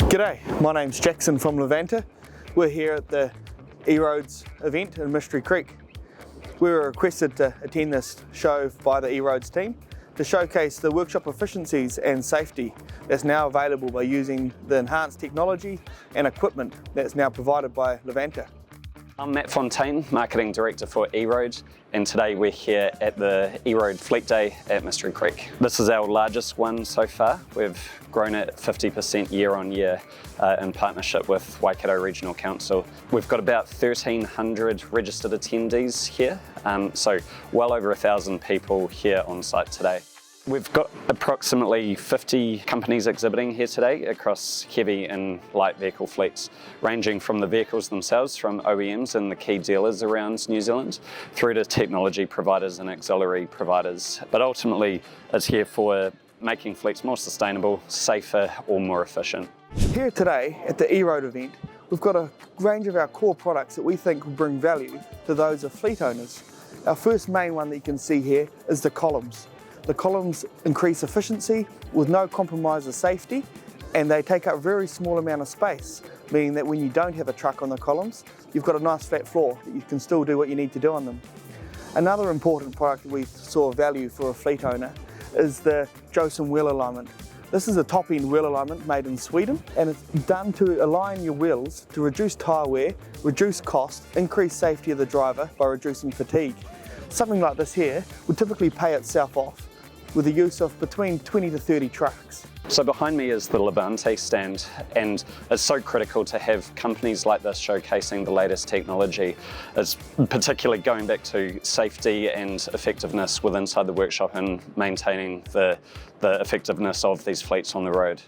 G'day, my name's Jackson from Levanta. We're here at the EROAD's event in Mystery Creek. We were requested to attend this show by the EROAD's team to showcase the workshop efficiencies and safety that's now available by using the enhanced technology and equipment that's now provided by Levanta. I'm Matt Fontein, Marketing Director for EROAD, and today we're here at the EROAD Fleet Day at Mystery Creek. This is our largest one so far. We've grown it 50% year on year in partnership with Waikato Regional Council. We've got about 1,300 registered attendees here, so well over 1,000 people here on site today. We've got approximately 50 companies exhibiting here today across heavy and light vehicle fleets, ranging from the vehicles themselves from OEMs and the key dealers around New Zealand, through to technology providers and auxiliary providers. But ultimately, it's here for making fleets more sustainable, safer, or more efficient. Here today at the EROAD event, we've got a range of our core products that we think will bring value to those of fleet owners. Our first main one that you can see here is the columns. The columns increase efficiency with no compromise of safety, and they take up a very small amount of space, meaning that when you don't have a truck on the columns, you've got a nice flat floor that you can still do what you need to do on them. Another important product that we saw value for a fleet owner is the Josem wheel alignment. This is a top-end wheel alignment made in Sweden, and it's done to align your wheels to reduce tyre wear, reduce cost, increase safety of the driver by reducing fatigue. Something like this here would typically pay itself off with the use of between 20 to 30 trucks. So behind me is the Levanta stand, and it's so critical to have companies like this showcasing the latest technology. It's particularly going back to safety and effectiveness within inside the workshop and maintaining the effectiveness of these fleets on the road.